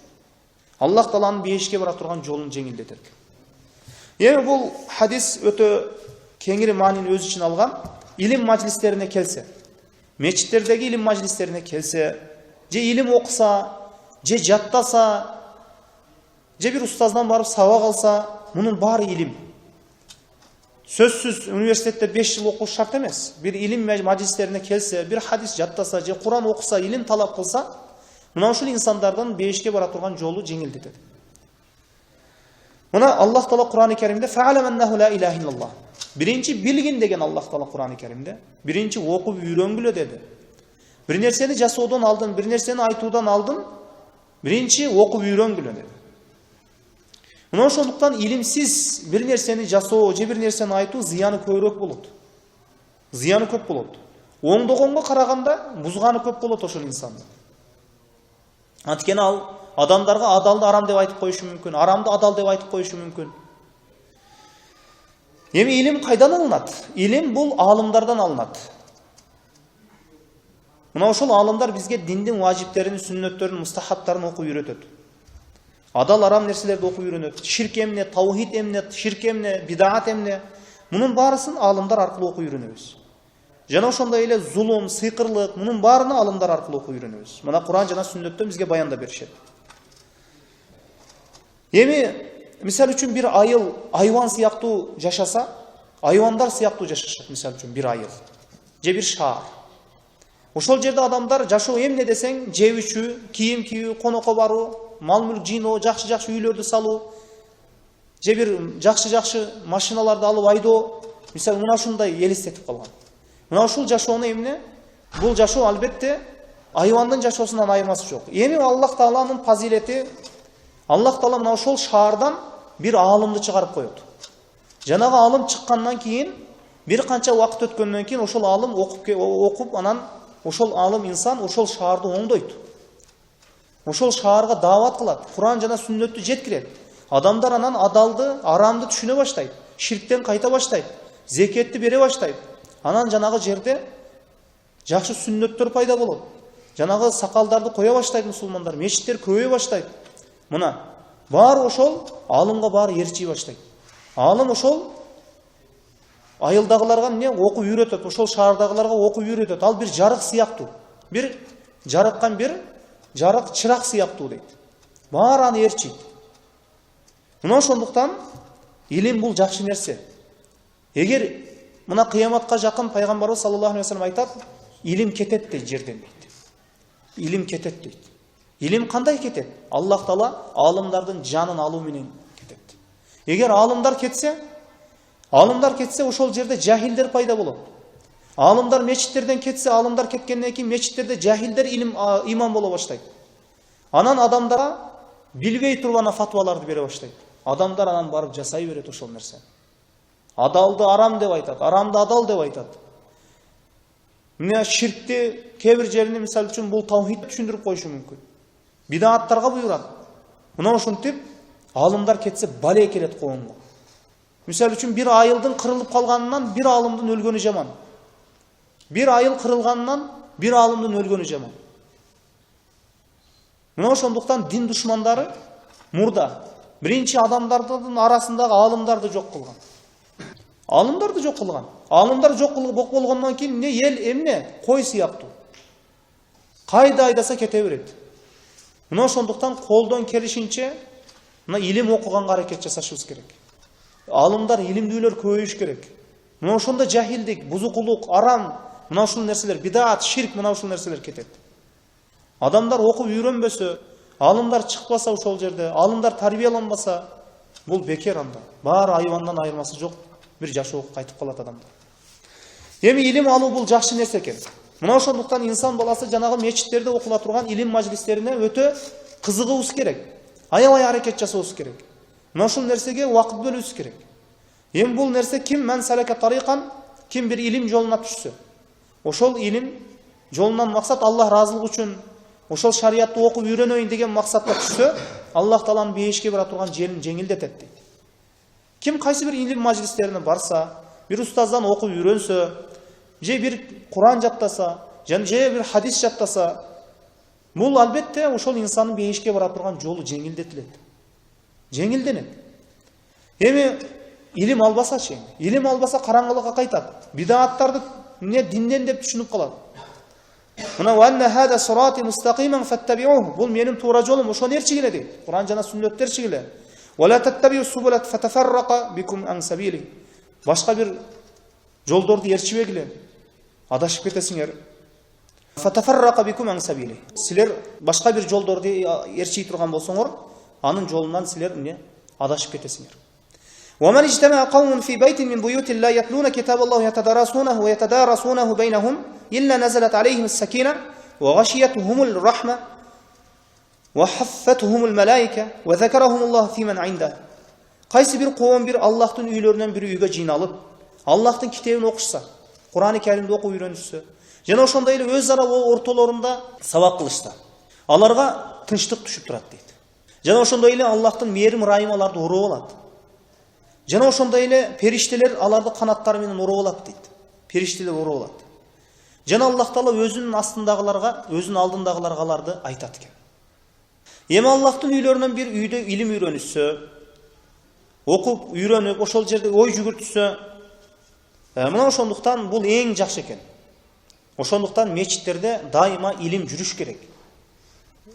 Аллах тааланын бейишке бара турган жолун жеңилдетер. Эми бул хадис өтө кеңири маанини өз ичине алган. Илим мажлистерине келсе, мечиттердеги илим мажлистерине келсе, же илим окуса, же жаттаса, же бир устаздан барып сабак алса, мунун баары илим. Сөзсүз университетте 5 жыл окуш шарт эмес. Бир илим мажлистерине келсе, бир хадис жаттаса, же Куран окуса, илим талап кылса, мына ушул инсандардын бейишке бара турган жолу жеңилдетет. Мына Аллах таала Куран-ы Керимде "Фа'алам аннаху ла илаха иллаллах." Биринчи билгин деген Аллах таала Куран-ы Керимде. Биринчи окуп үйрөнгүлө деди. Бир нерсени жасоодон алдын, бир нерсени айтуудан алдын, биринчи окуп үйрөнгүлө деди. Мына ошондуктан илимсиз бир нерсени жасоо, же бир нерсени айтуу зыяны көбүрөөк болот. Зыяны көп болот. Оңдогонго караганда бузганы көп болот ошол инсандын. Анткени ал адамдарга адалды арам деп айтып коюшу мүмкүн, арамды адал деп айтып коюшу мүмкүн. Эми илим кайдан алынат? Илим бул аалымдардан алынат. Мына ошол аалымдар бизге диндин важиптерин, сүннөттөрүн, мустахабтарын окуп үйрөтөт. Адал арам нерселерди окуп үйрөнөт. Ширк эмне, таухид эмне, ширк эмне, бидаат эмне. Мунун баарысын аалымдар аркылуу окуп үйрөнөбүз. Жана ошондой эле зулум, сыйкырлык, мунун баарына аалымдар аркылуу окуп үйрөнөбүз. Мына Куран жана сүннөттөн бизге баяндап беришет. Эми мисал үчүн бир айыл айван сыяктуу жашаса, айвандар сыяктуу жашашат, мисал үчүн бир айыл же бир шаар. Ошол жерде адамдар жашоо эмне десең, жеп ичүү, кийим кийүү, конокко баруу, мал мүлк жыйноо, жакшы үйлөрдү салуу, же бир жакшы машиналарды алып айдоо, мисалы мына ушундай элестетип калган. Мына ушул жашоону эмне? Бул жашоо албетте айвандын жашоосунан айырмасы жок. Эми Аллах Тааланын фазилети, Аллах Таала мына ошол шаардан бир аалымды чыгарып коет. Жанагы аалым чыккандан кийин, бир канча убакыт өткөндөн кийин ошол аалым окуп, анан ошол аалым инсан ошол шаарды оңдойт. Ошол шаарга даават кылат, Куран жана сүннөттү жеткирет. Адамдар анан адалды, арамды түшүнө баштайт, ширктен кайта баштайт, зекетти бере баштайт. Анан жанагы жерде жакшы сүннөттөр пайда болот. Жанагы сакалдарды кое баштайт мусулмандар, мечиттер көбөйө баштайт. Мына баары ошол аалымга баары ээрчий баштайт. Аалым ошол айылдагыларга эмне окуп үйрөтөт, ошол шаардагыларга окуп үйрөтөт. Ал бир жарык сыяктуу, бир жарыккан бир жарык чырак сыяктуу дейт. Баары аны ээрчийт. Мына ошондуктан илим бул жакшы нерсе. Эгер мына кыяматка жакын пайгамбарыбыз саллаллаху алейхи ва саллям айтат, илим кетет дейт жерден дейт. Илим кетет дейт. Илим кандай кетет? Аллах Таала аалымдардын жанын алуу менен кетет. Эгер аалымдар кетсе, ошол жерде жахилдер пайда болот. Аалымдар мечиттерден кетсе, аалымдар кеткенден кийин мечиттерде жахилдер имам боло баштайт. Анан адамдарга билбей турган фатваларды бере баштайт. Адамдар анан барып жасай берет ошол нерсе. Адалды арам деп айтат, арамды адал деп айтат. Мына ширкти кээ бир жеринде мисал үчүн бул таухид түшүндүрүп коюшу мүмкүн. Бидааттарга буйрат. Мына ошентип аалымдар кетсе бале келет коомго. Мисал үчүн бир айылдын кырылып калганынан бир аалымдын өлгөнү жаман. Бир айыл кырылганынан бир аалымдын өлгөнү жаман. Мына ошондуктан дин душмандары мурда биринчи адамдардын арасындагы аалымдарды жок кылган. Аалымдарды жок кылган. Аалымдар жок болгондон кийин эмне эл эмне? Кой сыяктуу. Кайда айдаса кете берет. Мына ошондуктан колдон келишинче мына илим окуганга аракет жасашыбыз керек. Аалымдар илимдүүлөр көбөйүш керек. Мына ошондо жахилдик, бузукулук, арам, мына ушул нерселер, бидаат, ширк, мына ушул нерселер кетет. Адамдар окуп үйрөнбөсө, аалымдар чыкпаса ошол жерде, аалымдар тарбияланбаса, бул бекер анда. Баары айвандан айырмасы жок. Бир жашоого кайтып калат адамдар. Эми илим алуу бул жакшы нерсе экен. Мына ошондуктан инсан баласы жанагы мечиттерде окула турган илим мажлистерине өтө кызыгыбыз керек. Аябай аракет жасабыз керек. Мына ушул нерсеге убакыт бөлүбүз керек. Эми бул нерсе ким мен салака тарикан, ким бир илим жолуна түшсө, ошол илим жолунан максат Аллах разылыгы үчүн, ошол шариятты окуп үйрөнөйүн деген максатта түшсө, Аллах Тааланын бейишке бара турган жерин жеңилдетет дейт. Ким кайсы бир илим мажлистерине барса, бир устаздан окуп үйрөнсө, же бир Куран жаттаса, же бир хадис жаттаса, бул албетте ошол инсандын бейишке бара турган жолу жеңилдетилет. Жеңилденет. Эми илим албасачы, илим албаса караңгылыкка кайтат. Бидааттарды эмне динден деп түшүнүп калат. Мына ванна хада сирати мустaqиman fattabi'uhu. Бул менин туура жолум, ошону ээрчигиле дейт. Куран жана сүннөттөр ээрчигиле. Вала таттабиу субулат фатафарраqa бикум ан сабили. Башка бир жолдорду ээрчибегиле. Адашып кетесиңер. Фатафарраqa бикум ан сабили. Силер башка бир жолдорду ээрчий турган болсоңор, анын жолунан силер эмне адашып кетесиңер. ومن اجتمع قوم في بيت من بيوت الله يتلون كتاب الله يتدارسونه بينهم إلا نزلت عليهم السكينة وغشيتهم الرحمة وحفتهم الملائكة وذكرهم الله في من عنده. Кайсы бир коом бир Аллахтын үйлөрүнөн бири үйгө жыйналып, Аллахтын китебин окушса, Куран-ы Каримди окуп үйрөнүшсө, жана ошондой эле өз ара ортолорунда сабак кылышса, аларга тынчтык түшүп турат дейт. Жана ошондой эле Аллахтын мээрим райымаларды уруп алат. Жана ошондой эле периштелер аларды канаттары менен уруп алат дейт. Периштелер уруп алат. Жана Аллах Таала өзүнүн астындагыларга, өзүнүн алдындагыларга аларды айтат экен. Эми Аллахтын үйлөрүнөн бир үйдө илим үйрөнүшсө, окуп үйрөнүп, ошол жерде ой жүгүртүшсө, мына ошондуктан бул эң жакшы экен. Ошондуктан мечиттерде дайыма илим жүрүш керек.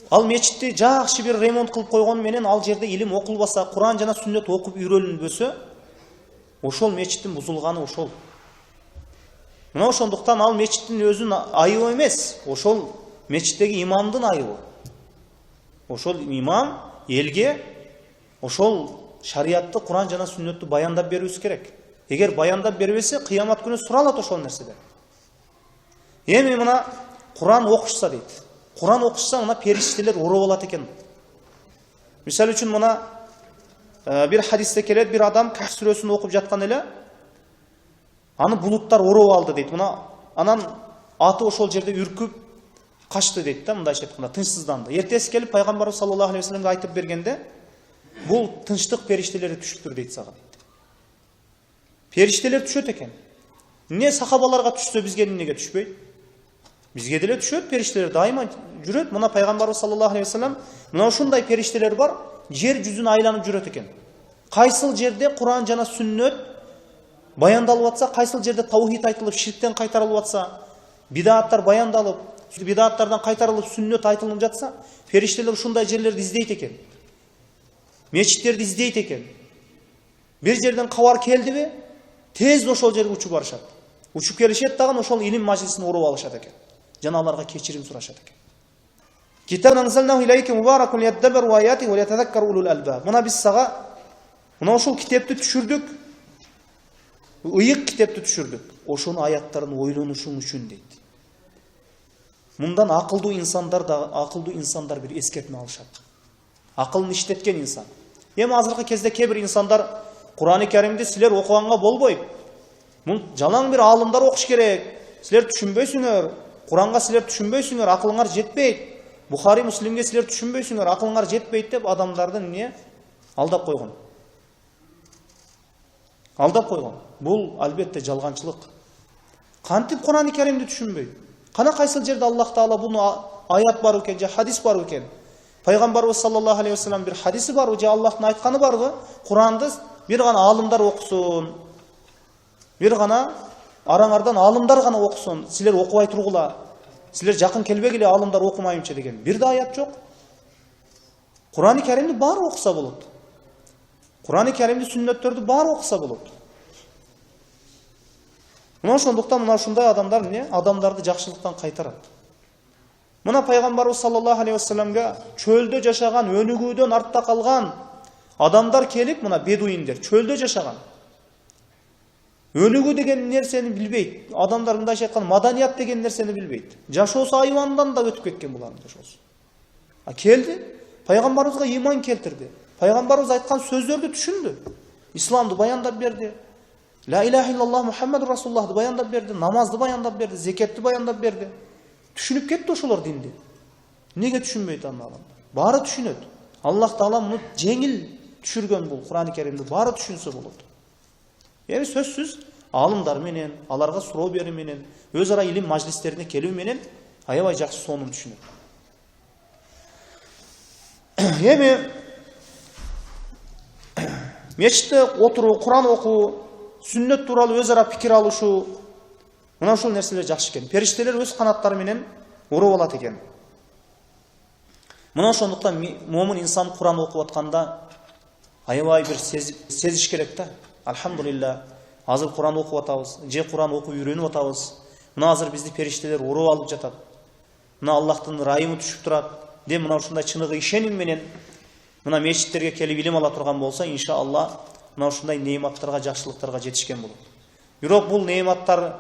Ал мечитти жакшы бир ремонт кылып койгон менен ал жерде илим окулбаса, Куран жана сүннөт окуп үйрөнүлбөсө, ошол мечиттин бузулганы ошол. Мына ошондуктан ал мечиттин өзүнүн айыбы эмес, ошол мечиттеги имамдын айыбы. Ошол имам элге ошол шариятты, Куран жана сүннөттү баяндап берүүсү керек. Эгер баяндап бербесе, кыямат күнү суралат ошол нерседен. Эми мына Куран окушса дейт. Куран окушса мына периштелер ороп алат экен. Мисалы үчүн мына бир хадисте келет, бир адам Кахф сүрөсүн окуп жаткан эле, аны булуттар ороп алды дейт. Мына анан аты ошол жерде үркүп качты дейт да, мындайча айтканда тынчсызданды. Эртеси келип пайгамбарыбыз саллаллаху алейхи вассаламга айтып бергенде, бул тынчтык периштелери түшүптүр дейт сага. Периштелер түшөт экен. Эмне сахабаларга түшсө бизге эмнеге түшпөйт? Бизге деле түшөт, периштелер дайыма жүрөт. Мына пайгамбарыбыз саллаллаху алейхи вассалам мына ушундай периштелер бар, жер жүзүн айланып жүрөт экен. Кайсыл жерде Куран жана сүннөт баяндалып атса, кайсыл жерде таухид айтылып, ширктен кайтарылып атса, бидааттар баяндалып, бидааттардан кайтарылып сүннөт айтылып жатса, периштелер ушундай жерлерди издейт экен. Мечиттерди издейт экен. Бир жерден кабар келдиби, тез ошол жерге учуп барышат. Учуп келишет дагы ошол илим мажлисин уруп алышат экен. Жана аларга кечирим сурашат экен. Китабун анзалнаху илейка мубаракун лияддаббару аятихи ва лиятадаккару улул албаб. Мына биз сага мына ошол китепти түшүрдүк. Ыйык китепти түшүрдүк. Ошонун аяттарын ойлонушуң үчүн дейт. Мындан акылдуу инсандар бир эскертме алышат. Акылын иштеткен инсан. Эми азыркы кезде кээ бир инсандар Куран-ы Каримди силер окуганга болбойт. Мун жалаң бир аалымдар окуш керек. Силер түшүнбөйсүңөр. Куранга силер түшүнбөйсүңөр, акылыңар жетпейт. Бухари, Муслимге силер түшүнбөйсүңөр, акылыңар жетпейт деп адамдарды эмне алдап койгон. Алдап койгон. Бул албетте жалганчылык. Кантип Куран-ы Каримди түшүнбөйт? Кана кайсыл жерде Аллах Таала буну аят бар экен, же хадис бар экен? Пайгамбарыбыз саллаллаху алейхи вассалам бир хадиси барбы, же Аллахтын айтканы барбы? Куранды бир гана аалымдар окусун. Бир гана араңардан аалымдар гана окусун. Силер окубай тургула. Силер жакын келбегиле, аалымдар окумайымчы деген. Бир да аят жок. Куран-ы Каримди баары окуса болот. Куран-ы Каримди, сүннөттөрдү баары окуса болот. Мына ошондуктан мына ушундай адамдар эмне? Адамдарды жакшылыктан кайтарат. Мына пайгамбарыбыз саллаллаху алейхи вассаламга чөлдө жашаган, өнүгүүдөн артта калган адамдар келип, мына бедуиндер чөлдө жашаган. Өнүгүү деген нерсени билбейт. Адамдар мындайча айтканда маданият деген нерсени билбейт. Жашоосу айвандан да өтүп кеткен булардын жашоосу. Келди, пайгамбарыбызга иман келтирди. Пайгамбарыбыз айткан сөздөрдү түшүндү. Исламды баяндап берди. Ла илаха иллаллах Мухаммаdur Расулуллахды баяндап берди, намазды баяндап берди, зекетти баяндап берди. Түшүнүп кетти ошолор динди. Неге түшүнбөйт аны? Баары түшүнөт. Аллах Таала муну жеңил түшүргөн бул Куран-ы Каримди, баары түшүнсө болот. Эми сөзсүз аалымдар менен, аларга суроо берүү менен, өз ара илим мажлистерине келүү менен аябай жакшы сонун түшүнөт. Эми мечитте отуруу, Куран окуу, сүннөт тууралуу өз ара пикир алышуу, мына ушул нерселер жакшы экен. Периштелер өз канаттары менен уруп алат экен. Мына ошондуктан момун инсан Куран окуп атканда аябай бир сезиш керек да. Алхамдулилла, азыр Куран окуп атабыз, же Куран окуп үйрөнүп атабыз. Мына азыр бизди периштелер уруп алып жатат. Мына Аллахтын райымы түшүп турат. Де мына ушундай чыныгы ишеним менен мына мечиттерге келип илим ала турган болсо, иншалла мына ушундай неиматтарга, жакшылыктарга жетишкен болот. Бирок бул неиматтар,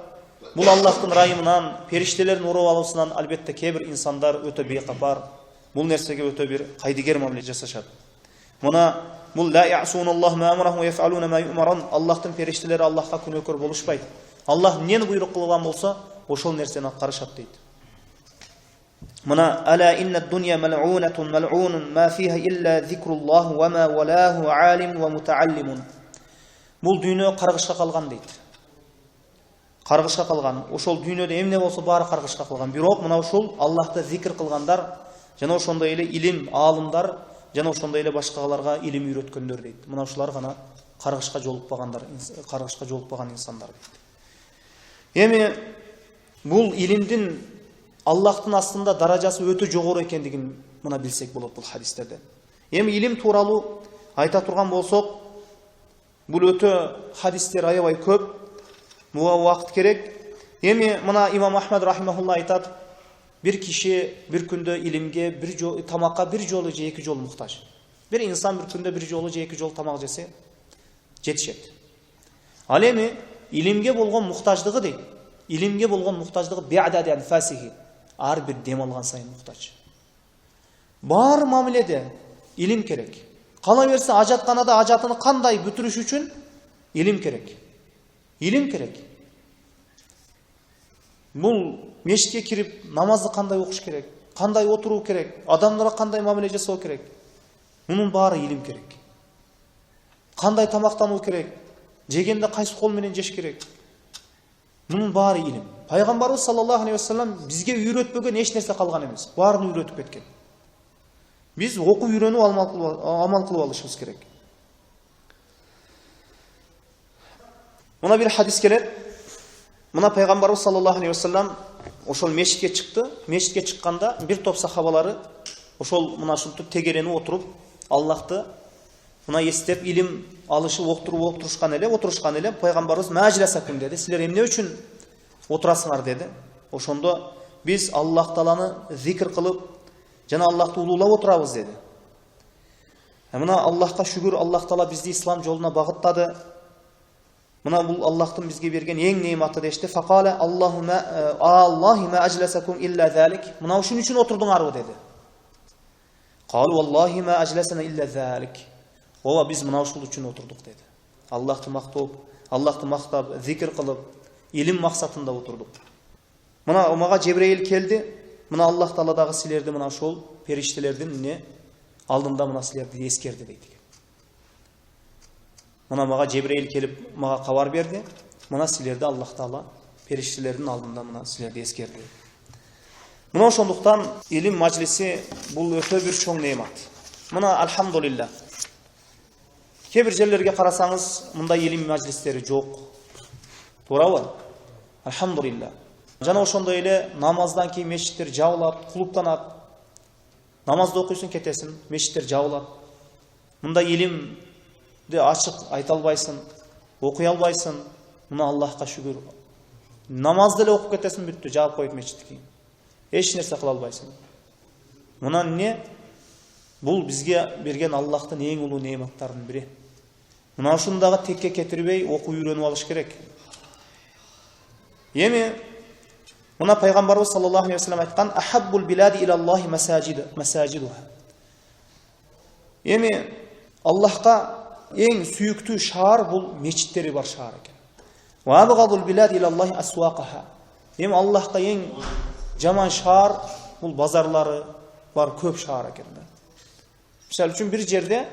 бул Аллахтын райымынан, периштелердин уруп алуусунан албетте кээ бир инсандар өтө бейкапар, бул нерсеге өтө бир кайдыгер мамиле жасашат. Мына бул ла ясуналлах ма амраху ва яфалуна ма юмаран. Аллахтын периштелери Аллахка күнөөкөр болушпайт. Аллах эмнени буйрук кылган болсо, ошол нерсени аткарышат дейт. Мына ала инна дуnya мал'унатун мал'унун ма фиха илля зикруллах ва ма валаху алим ва мутааллимун. Бул дүйнө каргышка калган дейт. Каргышка калган. Ошол дүйнөдө эмне болсо баары каргышка калган. Бирок мына ушул Аллахты зикр кылгандар жана ошондой эле илим аалымдар жана ошондой эле башкаларга илим үйрөткөндөр дейт. Мына ушулар гана каргышка жолукпагандар, каргышка жолукпаган инсандар дейт. Эми бул илимдин Аллахтын астында даражасы өтө жогору экендигин мына билсек болот бул хадистерден. Эми илим тууралуу айта турган болсок, бул өтө хадистер аябай көп, буга убакыт керек. Эми мына имам Ахмад рахимахулла айтат, bir kişi bir күндө илимге, тамакка bir жолу же эки жолу муктаж. Bir insan bir күндө bir жолу же эки жолу тамак жесе жетишет. Ал эми илимге болгон муктаждыгы дейт. Илимге болгон муктаждыгы би'адад анфасихи. Ар бир дем алган сайын муктаж. Бар мамиледе илим керек. Кала берсе ажатканада ажатыны кандай бүтүрүш үчүн илим керек. Илим керек. Бул мешитке кирип намазды кандай окуш керек, кандай отуруу керек, адамдарга кандай мамиле жасоо керек. Мунун баары илим керек. Кандай тамактануу керек, жегенде кайсы кол менен жеш керек. Мунун баары илим. Пайгамбарыбыз саллаллаху алейхи ва саллям бизге үйрөтпөгөн эч нерсе калган эмес. Баарын үйрөтүп кеткен. Биз окуп үйрөнүп амал кылып алышыбыз керек. Мына бир хадис келет. Мына пайгамбарыбыз саллаллаху алейхи ва саллям ошол мешитке чыкты. Мешитке чыкканда бир топ сахабалары ошол мына ушинтип тегеренип отуруп, Аллахты мына эстеп илим алышып отурушкан эле, пайгамбарыбыз мәжлесакун деди. Силер эмне үчүн отурасыңар деди. Ошондо биз Аллах Тааланы зикр кылып, жана Аллахты улуулап отурабыз деди. Мына Аллахка шүгүр, Аллах Таала бизди ислам жолуна багыттады. Мына бул Аллахтын бизге берген эң нематы дешти. Факале Аллахи ма ажласакум илля залик. Мына ушун үчүн отурдуңарбы деди. Калу валлахи ма ажласана илля залик. Ооба биз мына ушул үчүн отурдук деди. Аллахты мактап, зикр кылып, илим максатында отурдук. Мына мага Жебрейил келди. Мына Аллах Тааладагы силерди мына ошол периштелердин алдында мына силерди эскерди дейт. Мына мага Жебрейил келип мага кабар берди. Мына силерди Аллах Таала периштелердин алдында мына силерди эскерди. Мына ошондуктан илим мажлиси бул өтө бир чоң неемат. Мына алхамдулилlah. Кээ бир жерлерге карасаңыз, мындай илим мажлистери жок. Туурабы? Алхамдулилlah. Жана ошондой эле намаздан кийин мешиттер жабылат, клубтанат. Намазды окуйсуң кетесиң, мешиттер жабылат. Мындай илимди ачык айта албайсың, окуй албайсың. Мына Аллахка шүгүр. Намазды эле окуп кетесиң, бүттү, жаап коюп мешитти. Эч нерсе кыла албайсың. Мына эмне? Бул бизге берген Аллахтын эң улуу неематтарынын бири. Мына ушундагы текке кетирбей окуп үйрөнүп алыш керек. Эми мына пайгамбарыбыз саллаллаху алейхи ва саллям айткан: "Ахаббул билади илаллахи масажидуха". Эми Аллахка эң сүйүктүү шаар бул мечиттери бар шаар экен. "Ва абгадул билади илаллахи асвaqaha". Эми Аллахка эң жаман шаар бул базарлары бар көп шаар экен. Мисалы үчүн бир жерде,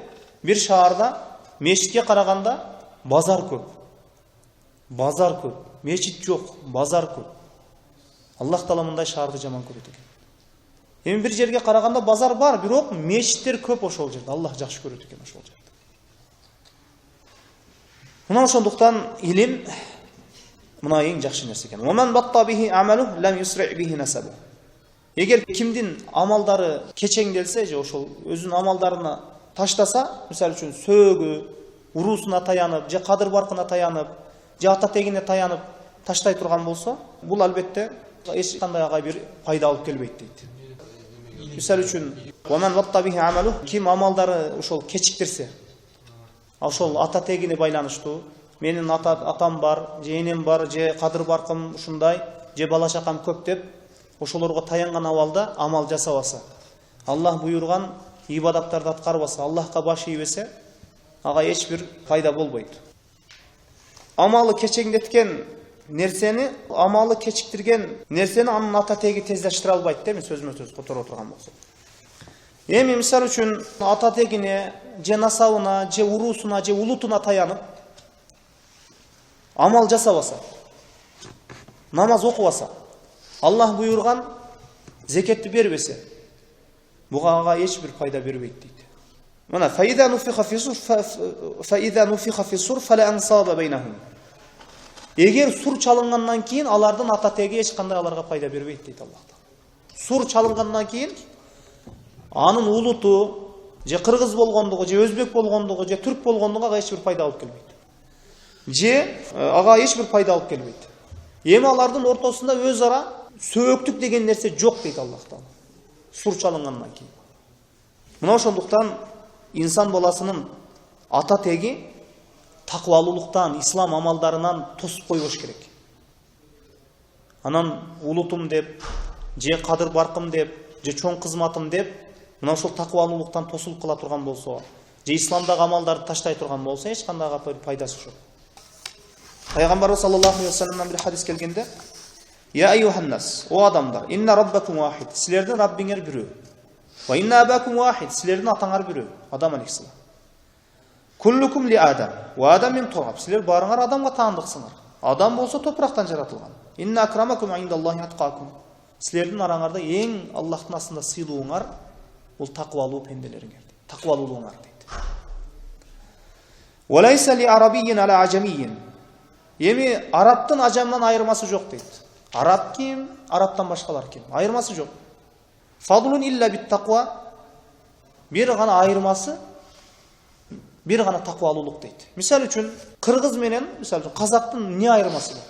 бир шаарда мечитке караганда базар көп. Базар көп. Мечит жок, базар көп. Аллах Таала мындай шаарды жаман көрөт экен. Эми бир жерге караганда базар бар, бирок мечиттер көп ошол жерде. Аллах жакшы көрөт экен ошол жерде. Мына ошондуктан илим мына эң жакшы нерсе экен. "Ваман батта бихи амалу лам юсри бихи насабу". Эгер кимдин амалдары кечеңделсе же ошол өзүнүн амалдарына таштаса, мисалы үчүн сөөгү, уруусуна таянып, же кадыр баркына таянып, же ата тегине таянып таштай турган болсо, бул албетте эч кандай ага бир пайда алып келбейт дейт. Мисалы үчүн, "Ваман батта бихи амалу", ким амалдары ошол кечиктирсе, ошол ата тегине байланыштуу, менин атам бар, же энем бар, же кадыр баркым ушундай, же бала чакам көп деп ошолорго таянган абалда амал жасабаса, Аллах буйрган ибадаттарды аткарбаса, Аллахка баш ийбесе, ага эч бир пайда болбойт. Амалы кечеңдеткен нерсени, амалы кечиктирген нерсени анын ата теги тездештире албайт дейм, сөзмө сөз которо турган болсо. Эми мисалы үчүн ата тегине, же насабына, же уруусуна, же улутуна таянып амал жасабаса, намаз окубаса, Аллах буйрган зекетти бербесе, буга ага эч бир пайда бербейт дейт. Мына фаида нуфиха фи сур фала ансаба байнахум. Эгер сур чалынгандан кийин алардын ата теги эч кандай аларга пайда бербейт дейт Аллах. Сур чалынгандан кийин Анын улуту, же кыргыз болгондугу, же өзбек болгондугу, же түрк болгондугу ага эч бир пайда алып келбейт. Же ага эч бир пайда алып келбейт. Эми алардын ортосунда өз ара сөөктүк деген нерсе жок дейт Аллах Таала. Сур чалынгандан кийин. Мына ошондуктан инсан баласынын ата теги таквалуулуктан, ислам амалдарынан тосуп койбош керек. Анан улутум деп, же кадыр баркым деп, же чоң кызматым деп, мына ошол таквалуулуктан тосулуп кала турган болсо, же исламдагы амалдарды таштай турган болсо, эч кандай пайдасы жок. Пайгамбарыбыз саллаллаху алейхи ва салламдан бир хадис келгенде: "Я айюханнас, о адамдар, инна раббакум вахид, силердин Раббиңер бирөө. Ва инна абакум вахид, силердин атаңар бирөө, Адам алейхиссалам. Куллукум ли Адам, ва Адам мин тураб, силер барыңар Адамга таандыксыңар. Адам болсо топурактан жаратылган. Инна акрамакум индаллахи аткакум, силердин араңарда эң Аллахтын астында сыйлууңар бул таквалуу пенделериңер, таквалуулуңар" дейт. "Ва лайса ли арабийин ала ажамийин", эми арабтын ажамдан айырмасы жок дейт. Араб ким, арабтан башкалар ким? Айырмасы жок. Фадлун илля бит таква, бир гана айырмасы, бир гана таквалуулук дейт. Мисал үчүн, кыргыз менен, мисал үчүн, казактын эмне айырмасы бар?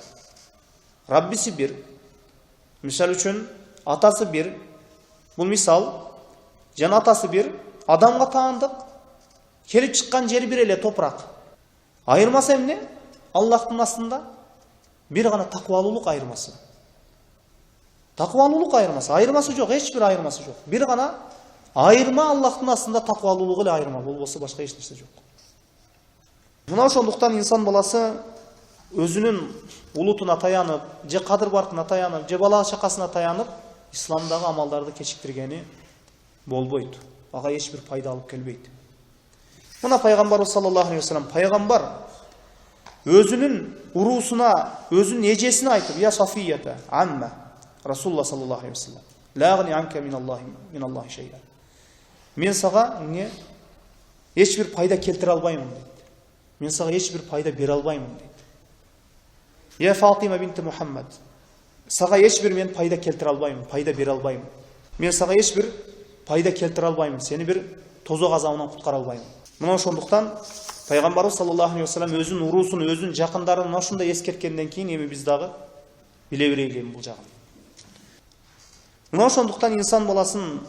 Раббиси бир. Мисал үчүн, атасы бир. Бул мисал, жана атасы бир, адамга таандык, келип чыккан жери бир эле топурак. Айырмасы эмне? Аллахтын астында бир гана таквалуулук айырмасы. Таквалуулук айырмасы, айырмасы жок, эч бир айырмасы жок. Бир гана айырма Аллахтын астында таквалуулугу эле айырма, болбосо башка эч нерсе жок. Мына ошондуктан инсан баласы өзүнүн улутуна таянып, же кадыр баркына таянып, же бала чакасына таянып, исламдагы амалдарды кечиктиргени болбойт. Ага эч бир пайда алып келбейт. Мына пайгамбарыбыз саллаллаху алейхи ва саллям, пайгамбар өзүнүн уруусуна, өзүнүн эжесине айтып: "Я Сафията, амма Расулуллах саллаллаху алейхи ва саллям, ла агни анка миналлахи шейа". Мен сага эч бир пайда келтире албаймын дейт. Мен сага эч бир пайда бере албаймын дейт. "Я Фатима бинти Мухаммад, сага эч бир мен пайда келтире албаймын, пайда бере албаймын. Мен сага эч бир пайда келтире албаймын, сени бир тозок азабынан куткара албаймын". Мына ошондуктан пайгамбарыбыз саллаллаху алейхи ва саллям өзүнүн уруусун, өзүнүн жакындарын ошондой эскерткенден кийин эми биз дагы биле берели бул жагын. Мына ошондуктан инсан баласын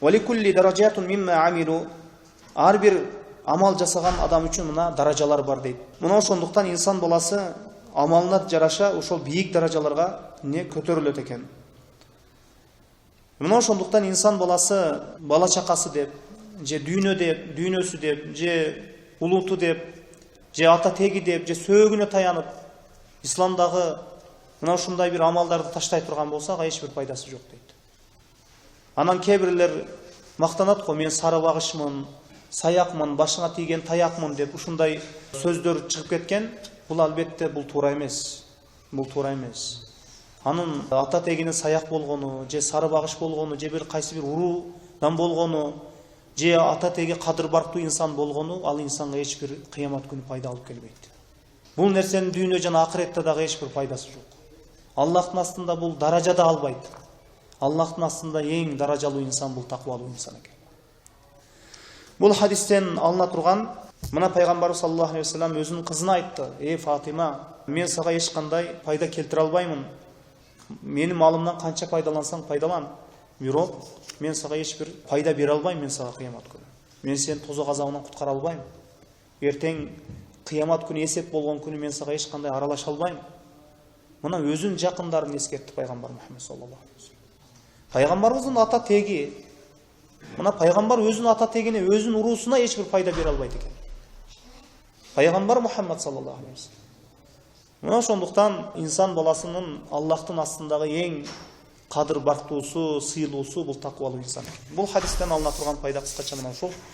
валикулли даражатун мимма амилу, ар бир амал жасаган адам үчүн мына даражалар бар дейт. Мына ошондуктан инсан баласы амалына жараша ошол бийик даражаларга көтөрүлөт экен. Мына ошондуктан инсан баласы бала чакасы деп, же дүйнөсү деп, же улуту деп, же ата теги деп, же сөөгүнө таянып, исламдагы мына ушундай бир амалдарды таштай турган болсо, ага эч бир пайдасы жок дейт. Анан кээ бирлер мактанат го: "Мен сары багышмын, саякмын, башыңа тийген таякмын" деп ушундай сөздөр чыгып кеткен. Бул албетте бул туура эмес. Бул туура эмес. Анын ата тегинин саяк болгону, же сары багыш болгону, же бир кайсы бир уруудан болгону, же ата теги кадыр барктуу инсан болгону, ал инсанга эч бир кыямат күнү пайда алып келбейт. Бул нерсенин дүйнө жана акыретте дагы эч бир пайдасы жок. Аллахтын астында бул даража да албайт. Аллахтын астында эң даражалуу инсан бул таквалуу инсан экен. Бул хадистен алына турган, мына пайгамбарыбыз саллаллаху алейхи ва саллям өзүнүн кызына айтты: "Эй Фатима, мен сага эч кандай пайда келтире албаймын. Менин малымдан канча пайдалансаң пайдалан. Бирок мен сага эч бир пайда бере албайм, мен сага кыямат күнү. Мен сени тозок азабынан куткара албайм. Эртең кыямат күнү эсеп болгон күнү мен сага эч кандай аралаша албайм". Мына өзүнүн жакындарын эскертти пайгамбар Мухаммад саллаллаху алейхи ва саллям. Пайгамбарыбыздын ата теги, мына пайгамбар өзүнүн ата тегине, өзүнүн уруусуна эч бир пайда бере албайт экен. Пайгамбар Мухаммад саллаллаху алейхи ва саллям. Мына ошондуктан инсан баласынын Аллахтын астындагы эң кадыр барктуусу, сыйлуусу бул таквалуу инсан. Бул хадистен алына турган пайда кыскача мына ушул.